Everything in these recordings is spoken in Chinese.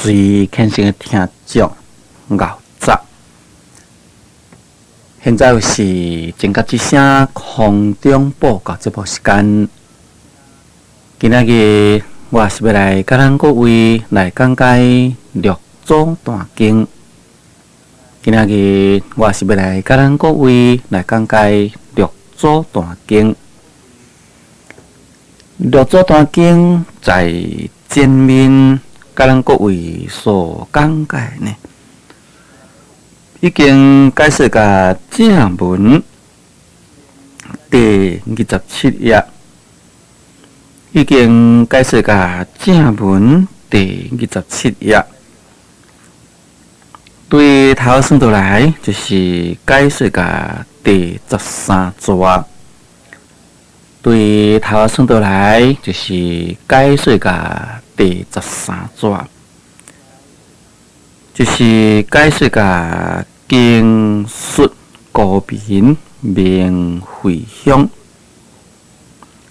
最虔诚的听众熬杂，现在又是正甲之声空中报告节目时间。今仔日我是要来甲咱各位来讲解六祖坛经。今仔日我是要来甲咱各位来讲解六祖坛经。六祖坛经在前面甲咱各位所讲解呢，已经解释甲正文第27页，已经解释甲正文第27页。对头算倒来，就是解释甲第13节。对头算倒来，就是解释甲第13节，就是解释甲经述高明明回向。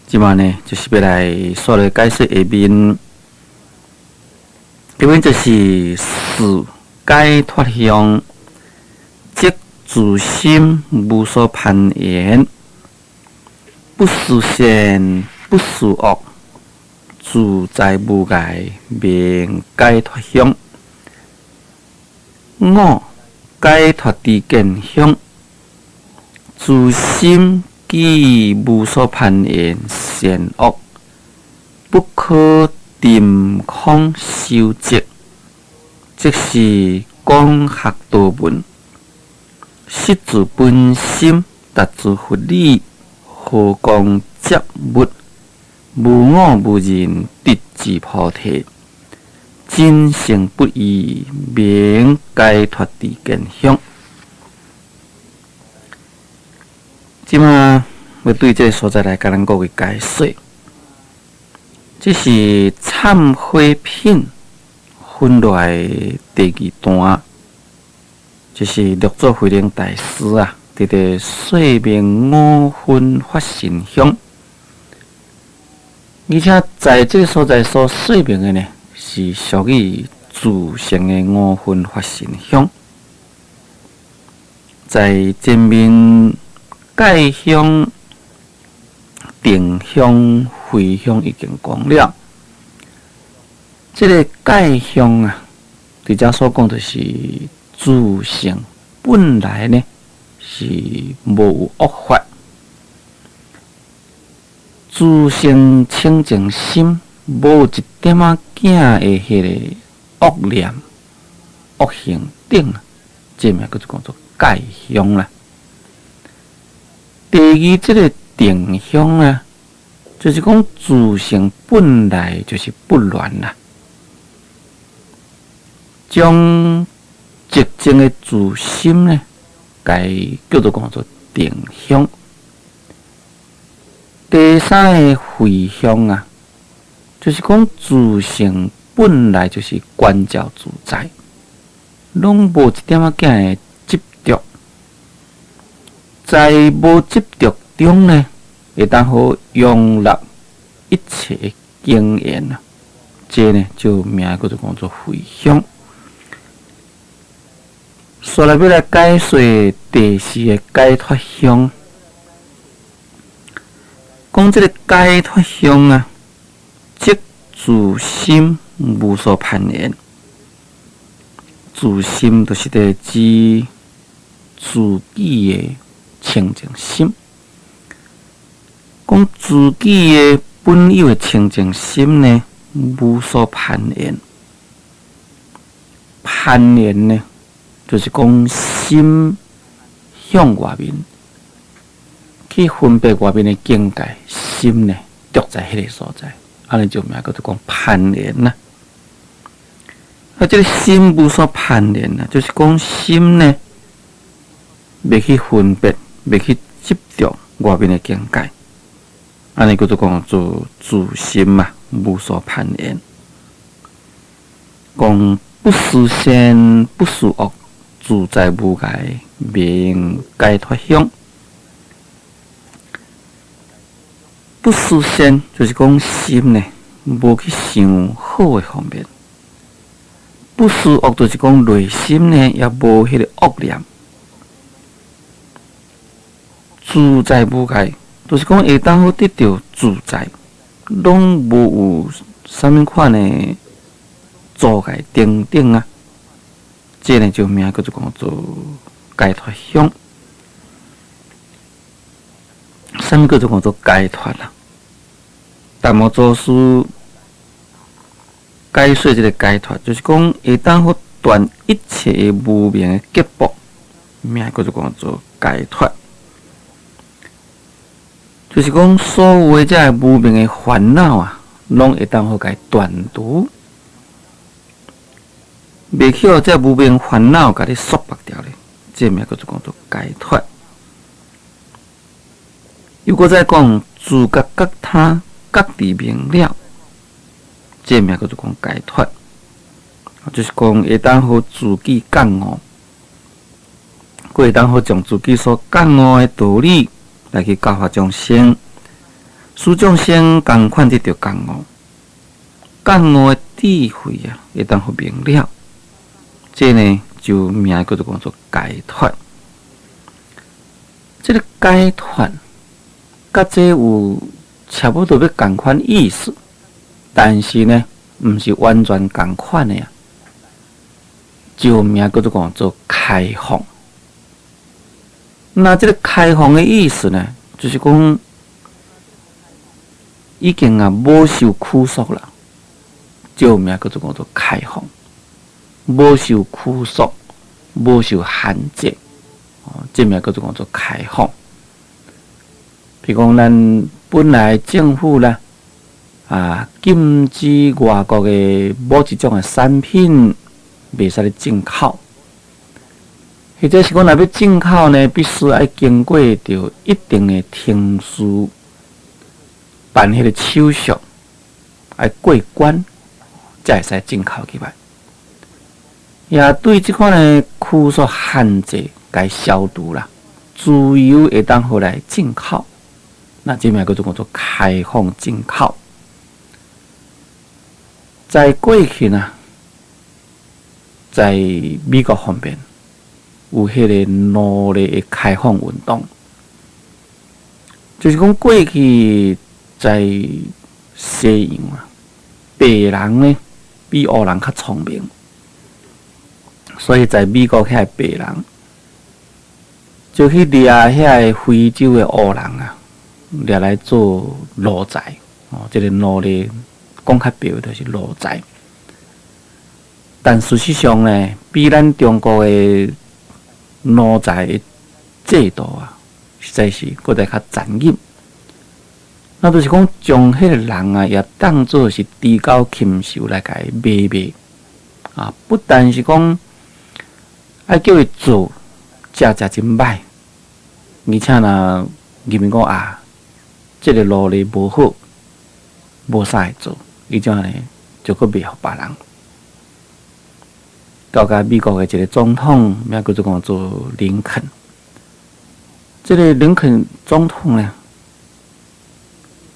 即马呢，就是要来说来解释下面，下面就是事解脱相，即自心无所攀缘，不思善，不思恶，自在无碍，名解脱相。五解脱之见相，自心既无所攀缘善恶，不可定空修积，即是讲学道文，实自本心，达自佛理，何讲接物？无我无人，得自菩提，真诚不移，名解脱之见相。即马要对这个所在来甲咱各位解说，这是忏悔品分落来第2段，就是六祖慧能大师啊，伫说明五分法身相，而且在这个所在所说明的呢，是属于自性的五分法身相，在前面解相、定相、回相已经讲了。这个解相啊，伫遮所讲的是自性本来呢是无有恶法，自性清净心无一点仔囝的迄个恶念、恶行等，这名叫做讲做解相啦。第二，这个定相啊，就是讲自性本来就是不乱啦，将寂静的自心呢，该叫做讲做定相。第三个回向啊，就是讲自性本来就是观照自在，拢无一点仔囝的执着，在无执着中呢，会当好容纳一切经验啊。这呢就名叫做讲做回向。所来要来解说第4个解脱相，讲这个解脱相啊，即自心无所攀缘。自心就是在指自己的清净心，讲自己的本有的清净心呢，无所攀缘。攀缘呢，就是讲心向外面去分别外面的境界，心呢着在迄个所在，安尼就名叫做讲攀缘啦。啊，这个心无所攀缘啦，就是讲心呢袂去分别，袂去执着外面的境界，安尼叫做讲做自心嘛，无所攀缘。讲不思善，不思恶，自在无碍，名解脱相。不思善就是讲心呢，无去想好的方面，不思恶就是讲内心呢也无迄个恶念。自在无碍，就是讲会当好得到自在，拢无有啥物款的阻碍等等啊。这呢就名叫做讲做解脱相。啥物叫做讲做解脱啦？达摩祖师解说这个解脱，就是讲会当好断一切的无明的结缚，名叫做讲做解脱。就是讲所有的这无明的烦恼啊，拢会当好甲断除，袂去互这无明烦恼甲你束缚掉咧，这名叫做讲做解脱。如果再讲自觉觉他觉知明了，这名叫做讲解脱，就是讲会当好自己觉悟，佫会当好将自己所觉悟的道理来去教化众生，使众生共款得到觉悟，觉悟的智慧啊，会当好明了，这呢就名叫做讲做解脱。这个解脱，甲这有差不多要共款意思，但是呢，毋是完全共款的啊，就名叫做讲做开放。那这个开放的意思呢，就是讲已经啊无受拘束了，就名叫做讲做开放，无受拘束，无受限制，这名叫做讲做开放。譬如讲，咱本来政府啦禁止外国的某一种的产品袂使咧进口。或者是讲，若要进口呢，必须要经过着一定的程序，办迄个手续，要过关，才会使进口起来。也对即款的拘束限制，该消除啦，自由会当好来进口。那这名叫做开放进口。在过去呢，在美国方面，有迄个奴隶的开放运动，就是讲过去在西洋啊，白人呢比黑人较聪明，所以在美国遐白人就去掠遐非洲的黑人啊，掠来做奴才。这个奴隶讲较白就是奴才，但事实上呢，比咱中国的奴才的制度啊，实在是搁再较残忍。那就是讲，将迄个人啊，也当作是猪狗禽兽来甲伊卖啊！不但是讲爱叫伊做，食真歹，而且呢，认为讲啊，这个奴隶无好，无啥会做，伊种呢就搁卖互别人。到甲美国的一个总统，名叫做林肯。这个林肯总统呢，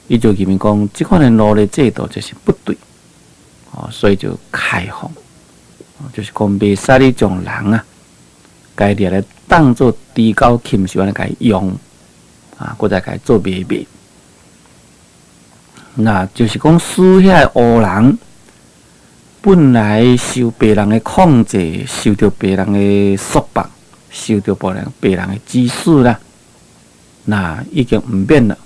伊就认为讲，这款的奴隶制度就是不对，所以就开放，就是讲袂使你将人啊，该掠来当做猪狗禽兽安尼甲伊用，搁再甲伊做卖。那就是讲，使遐黑人本来受白人的控制，受到白人的束缚，受到白人的指使啦，那已经毋免了。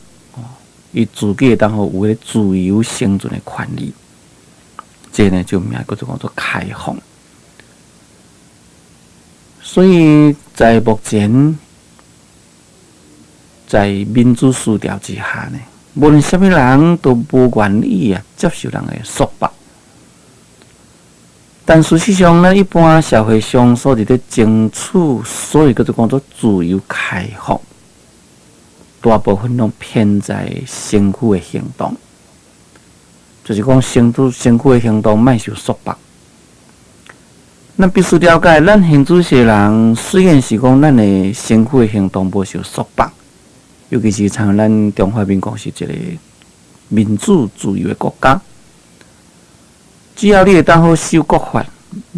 伊自己当好有迄个自由生存的权利，这呢就名叫做开放。所以在目前，在民主思潮之下呢，无论什么人都无愿意接受人的束缚。但事实上呢，一般社会上所伫咧争取，所以叫做自由开放，大部分拢偏在身躯的行动，就是讲身躯的行动莫受束缚。咱必须了解，咱现主世人虽然是讲咱的身躯的行动无受束缚，尤其是像咱中华民国是一个民主自由的国家。只要你会当好守国法，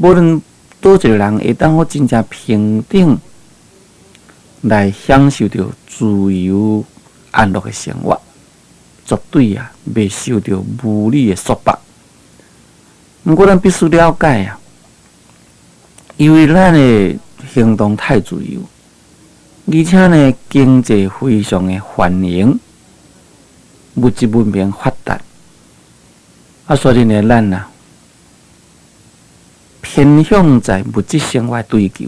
无论倒一个人会当好真正平等来享受到自由安乐的生活，绝对袂受到无理的束缚。不过，咱必须了解因为咱的行动太自由，而且呢，经济非常的繁荣，物质文明发达，所以呢，咱偏向在物质生活追求，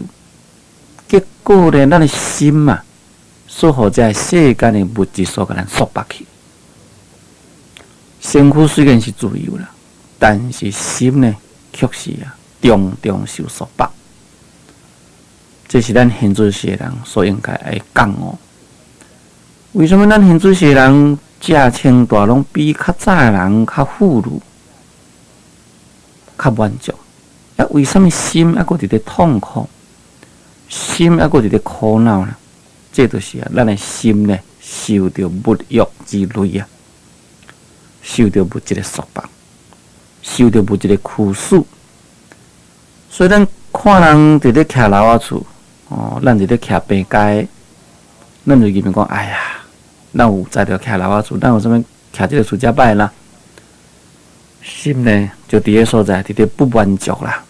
结果呢，咱的心所互这世间的物质所甲咱束缚去。身躯虽然是自由啦，但是心呢，却是重重受束缚。这是咱现在世人所应该会讲为什么咱现在世人食清大拢比较早的人较富裕、较满足？为什么心还搁伫咧痛苦？心还搁伫咧苦恼呢？这就是咱的心呢，受到物欲之累受到物质的束缚，受到物质的驱使。所以咱看人伫咧徛楼仔厝，咱伫咧徛平街，咱就认为讲，哎呀，咱有才着徛楼仔厝，咱有啥物徛这个厝遮歹啦？心呢，就伫个所在，伫咧不满足啦，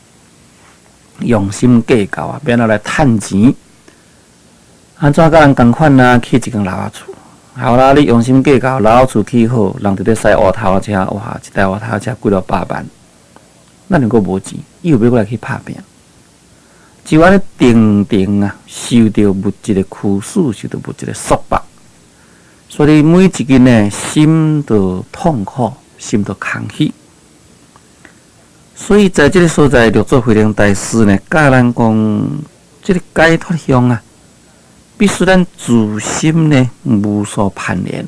用心计较变来趁钱。安怎甲人共款起一间楼仔厝？好啦，你用心计较，楼仔厝起好，人伫咧驶乌头车，哇，一台乌头车几落百万，咱如果无钱，伊又要过来去拍拼，就安尼定定受到物质的驱使，受到物质的束缚，所以每一个呢，心都痛苦，心都空虚。所以在这个所在，六祖慧能大师呢，教咱讲，这个解脱向必须咱自心呢无所攀恋。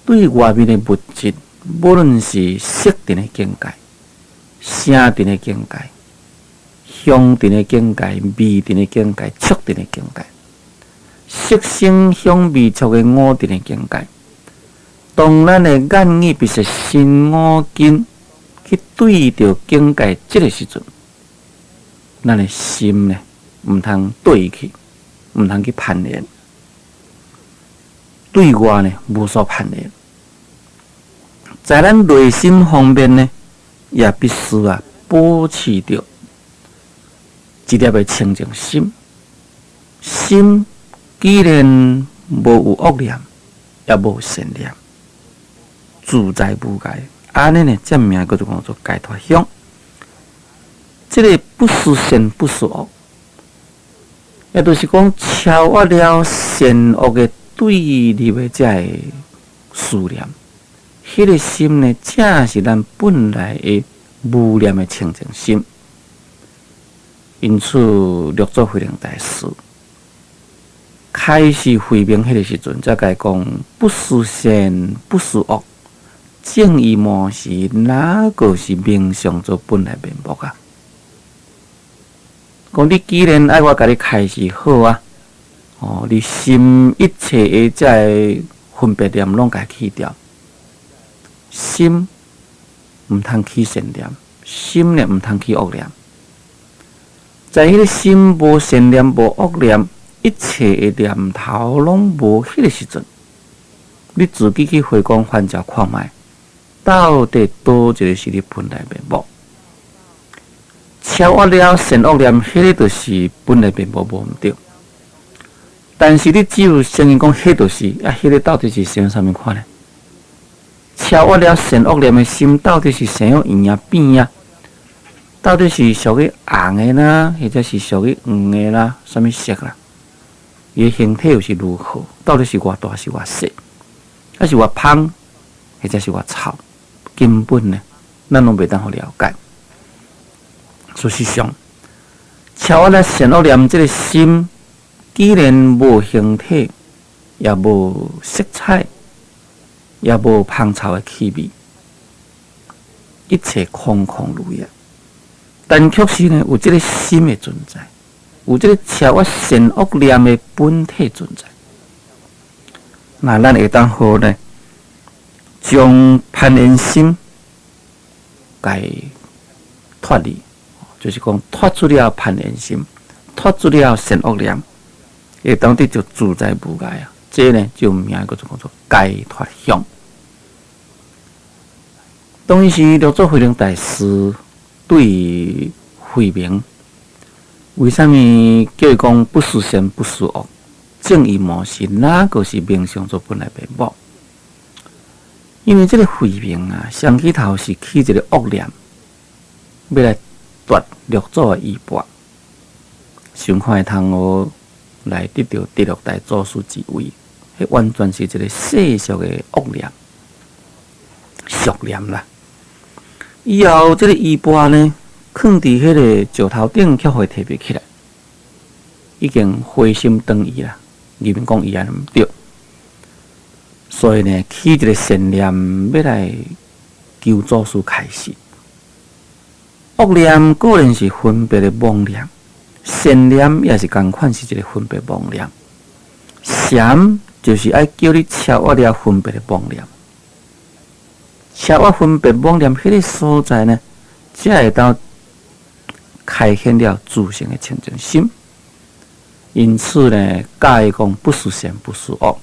对外面的物质，无论是色尘的境界、声尘的境界、香尘的境界、味尘的境界、触尘的境界、色声香味触的五尘的境界，当咱的眼耳鼻舌身五根去对着境界这个时阵，咱的心呢，唔通对去，唔通去攀恋，对外呢无所攀恋。在咱内心方面呢，也必须保持着一粒的清净心。心既然无有恶念，也无有善念，自在无碍，安尼呢，这名叫做解脱相。这个不思善，不思恶，也就是讲超越了善恶的对立的这个思念。迄个心呢，正是咱本来的无念的清净心。因此，六祖慧能大师开始回明迄个时阵，才甲伊讲：不思善，不思恶，正义模式，哪个是明相做本来面目啊？讲你既然爱我甲你开始好你心一切的这个分别念拢甲去掉。心唔通起善念，心呢唔通起恶念。在迄个心无善念、无恶念，一切的念头拢无迄个时阵，你自己去回光返照看卖，到底倒一个是你本来面目？超越了善恶念，迄个就是本来面目无毋对。但是你只有承认讲，迄就是迄个到底是生啥物款呢？超越了善恶念的心，到底是生样圆扁到底是属于红的啦，或者是属于黄的啦，什么色啦？伊的形体又是如何？到底是偌大是偌细？还是偌芳，或者是偌臭？根本呢，咱拢袂当好了解。事实上，超越了善恶念这个心，既然无形体，也无色彩。也无芳臭的气味，一切空空如也。但却是呢，有这个心的存在，有这个超越善恶念的本体存在。那咱会当好呢，将攀缘心，该脱离，就是讲脱出了攀缘心，脱出了善恶念，会当得就自在无碍啊！这呢就名叫做解脱相。当时六祖慧能大师对慧明，为什么叫伊讲不思善不思恶？正义模式哪个是明相做本来面目？因为这个慧明啊，上起头是起一个恶念，要来夺六祖的衣钵，想看会通学来得到第六代祖师之位，迄完全是一个世俗的恶念、俗念啦。以后这个衣钵呢，放伫迄个石头顶，却会提不起来，已经灰心当伊啦。入面讲伊安毋对，所以呢，起一个善念要来求祖师开示。恶念固然是分别的妄念，善念也是共款是一个分别妄念。禅就是爱叫你超越了分别的妄念。超越分别妄念迄个所在呢，才会当开显了自性的清净心。因此呢，教伊讲不思善不思恶。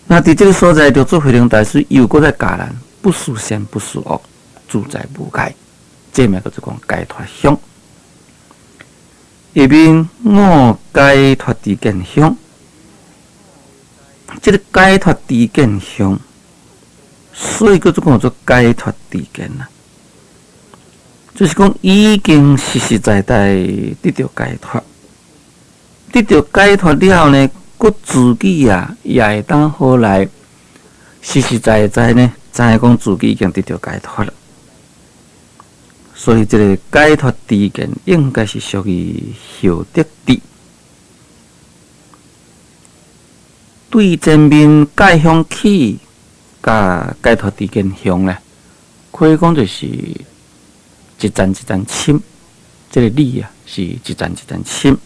那伫这个所在，六祖慧能大师又搁在教咱不思善不思恶，自在无碍。这名叫做讲解脱相。下面我解脱知见相，这个解脱知见相。所以叫做解脱知见啦，就是讲已经实实在在得到解脱，得到解脱了呢，佮自己啊也会当好来实实在在呢，知影讲自己已经得到解脱了。所以这个解脱知见应该是属于后得智。对前面解向起。甲解脱知见相咧，可以讲就是一层一层深，这个理啊是一层一层深，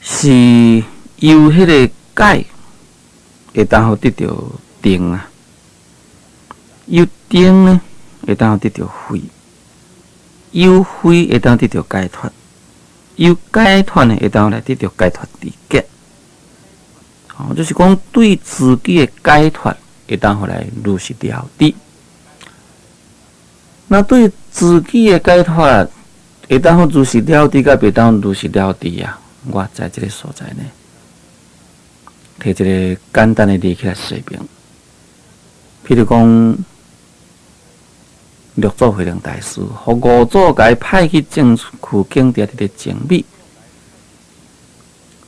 是由迄个解会当好得到定啊，由定呢会当好得到慧，由慧会当得到解脱，由解脱呢会当来得到解脱知见。就是讲对自己的解脱会当互来如实了知。那对自己的解脱会当互如实了知，甲袂当如实了知啊？我在这个所在呢，摕一个简单的例起来说明。譬如讲，六祖慧能大师，互五祖甲伊派去净区境地的精美。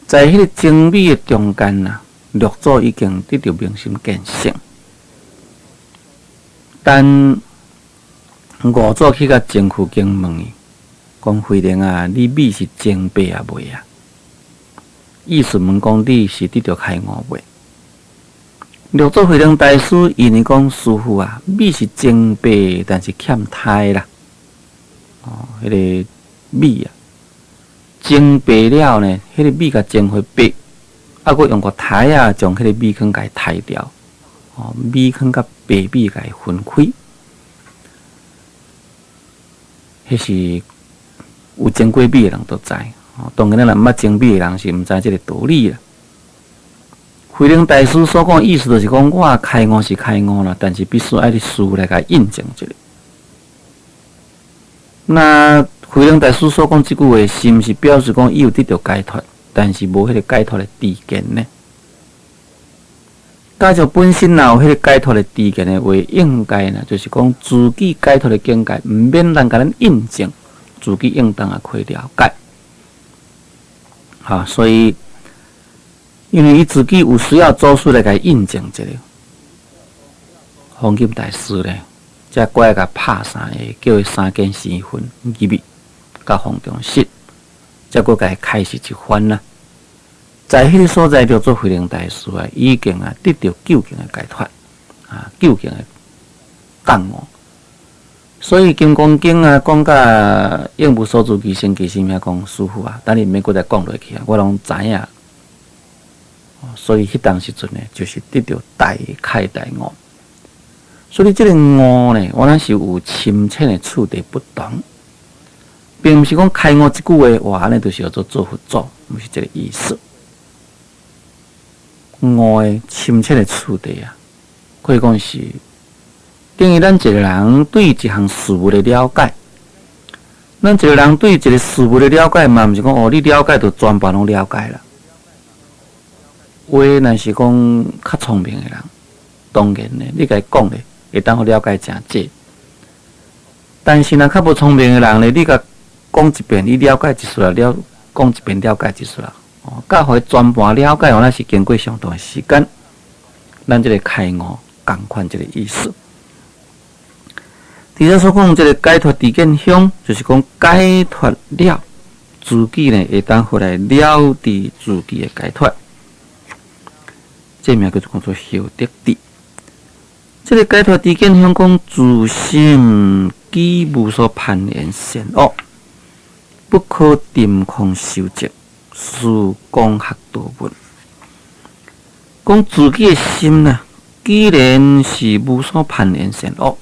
在迄个精美的中间呐，六祖已经得到明心见性，但五祖去甲净区境问伊，讲慧能啊，你米是精白啊未啊？意思问讲你是得到开悟未？六祖慧能大师因为讲师父啊，米是精白，但是欠胎啦。迄个米啊。蒸白了呢，迄个米甲蒸回白，啊，佮用个台啊，将迄个米糠甲伊抬掉，米糠甲白米甲伊分开，迄是有蒸过米的人都知。当然咱毋捌蒸米的人是毋知即个道理啦。慧能大师所讲意思就是讲，我开悟是开悟啦，但是必须爱你师父来甲印证一下。那慧能大师所讲这句话，是毋是表示讲伊有得到解脱，但是无迄个解脱的知见呢？假如本身若有迄个解脱的知见的话，应该呢，就是讲自己解脱的境界，毋免人甲咱印证，自己应当也可以了解。所以因为伊自己有需要祖师来甲印证一下，弘金大师咧，才过来甲拍3个，叫伊3件4分入去。甲方中室，才阁甲伊开始一番啦。在迄个所在，六祖慧能大师啊，已经啊得到究竟的解脱究竟的觉悟。所以《金刚经》啊，讲甲应无所住其身，其心遐讲师父啊，等你免搁再讲落去啊，我拢知影。所以迄当时阵呢，就是得到大开大悟。所以这个悟呢，我那是有深浅的处地不同，并不是讲开悟一句话，哇，安尼就是要做佛祖，不是这个意思。悟的深浅的处地啊，可以讲是等于咱一个人对一项事物的了解。咱一个人对一个事物的了解嘛，毋是讲你了解就全部拢了解了。话若是讲较聪明的人，当然呢，你甲伊讲咧，会当好了解真济。但是若较无聪明的人咧，你甲讲一遍，你了解一次啦，讲一遍了解一次啦。甲互伊全盘了解，那是经过相当的时间。咱这个开悟，共款这个意思。伫咱所讲这个解脱知见相，就是讲解脱了，自己呢会当回来了知自己的解脱。这名叫做讲做修得智。这个解脱知见相讲自心己无所攀缘善恶，不可定空修集，是讲学道文。讲自己的心呢，既然是无所攀缘善恶，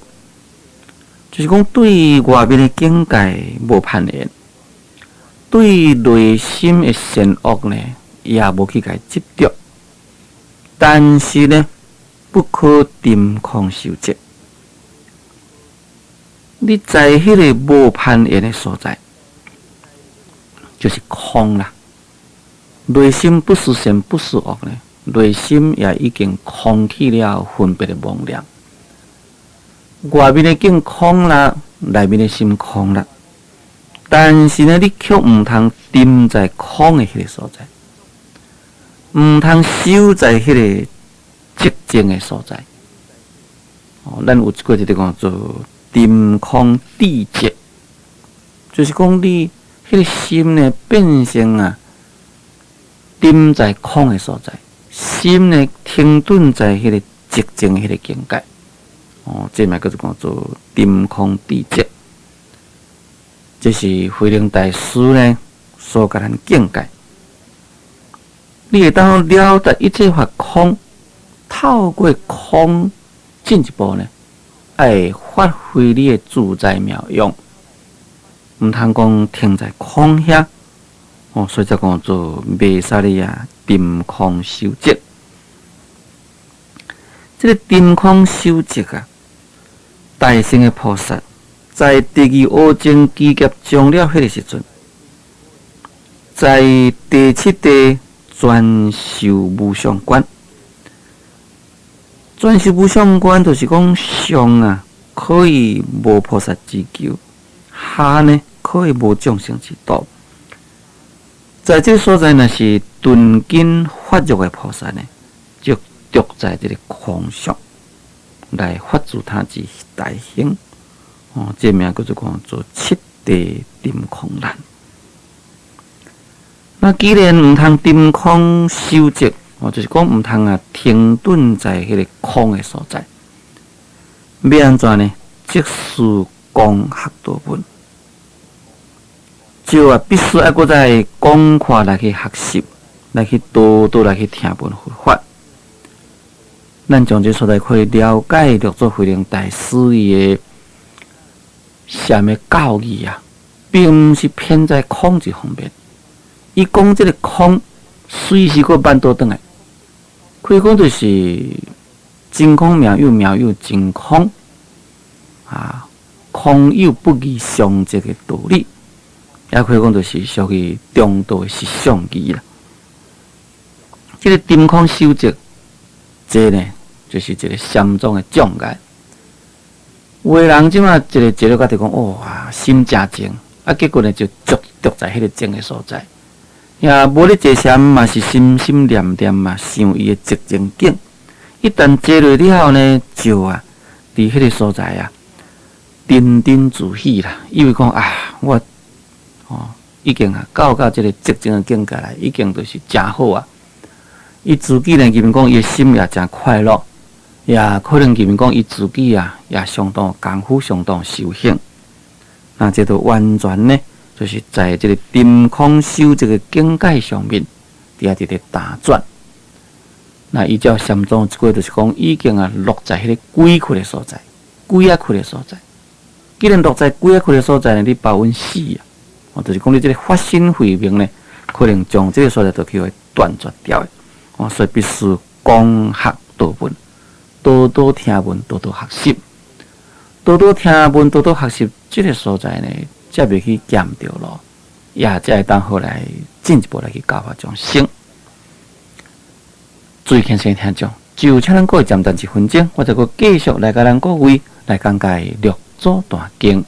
就是讲对外面的境界无攀缘，对内心的善恶呢，也无去甲伊执着。但是呢，不可定空修集。你在迄个无攀缘的所在，就是空啦。内心不是善不是恶呢，内心也已经空去了分别的妄念。外面的境空啦，内面的心空啦。但是呢，你却毋通定在空的迄个所在。毋通守在迄个寂静的所在。咱有过一个叫做定空谛寂，就是讲你迄个心呢变成啊，定在空的所在，心呢停顿在迄个寂静的迄个境界。这嘛叫做讲做定空谛寂，这是慧能大师呢所甲咱境界。你会当了达一切法空，透过空进一步呢，爱发挥你的自在妙用，毋通讲停在空遐。所以才讲做袂使哩啊，定空修集。这个定空修集啊，大乘的菩萨在第二阿僧祇劫终了迄个时阵，在第七地专修无上观。专修无上观就是讲上啊，可以无菩萨之求；下呢，可以无众生之道。在这个所在，若是顿经发育的菩萨呢，就着在这个空上来发自他之大行。这名叫做讲做七地定空难。那既然毋通定空修集，就是讲毋通啊停顿在迄个空的所在，要安怎呢？即是讲学道文，就必须爱搁再广阔来去学习，来去多多来去听闻佛法。咱从这所在可以了解着做慧能大师伊的什么教义啊，并毋是偏在空这方面。伊讲这个空，随时搁扳倒转来，可以讲就是真空妙有，妙有真空啊，空有不异相即个道理，也可以讲就是属于中道的实相义啦。这个定空修集，这呢就是一个严重的障碍。有的人即马一个觉得讲哇心真静，结果呢就着在迄个静的所在。也无咧坐禅嘛，是心心念念嘛，想伊的寂静境。一旦坐落了后呢，就伫迄个所在啊，沉沉自喜啦。以为讲我已经到这个寂静的境界来，已经就是真好啊。伊自己呢，认为讲伊的心也真快乐，也可能认为讲伊自己啊，也相当功夫，相当修行。那这都完全呢。就是在这个定空修这个境界上面，伫一个打转。那依照禅宗一句，就是讲已经落在迄个鬼窟的所在，鬼仔窟的所在。既然落在鬼仔窟的所在呢，你包稳死啊！就是讲你这个发心慧命呢，可能将这个所在都去会断绝掉的。所以必须讲学道本，多多听闻，多多学习，多多听闻，多多学习，这个所在呢，才袂去减掉咯，也才会当好来进一步来去教化众生。注意，先听众，就请咱各位暂停1分钟，我再个继续来甲咱各位来讲解《六祖坛经》。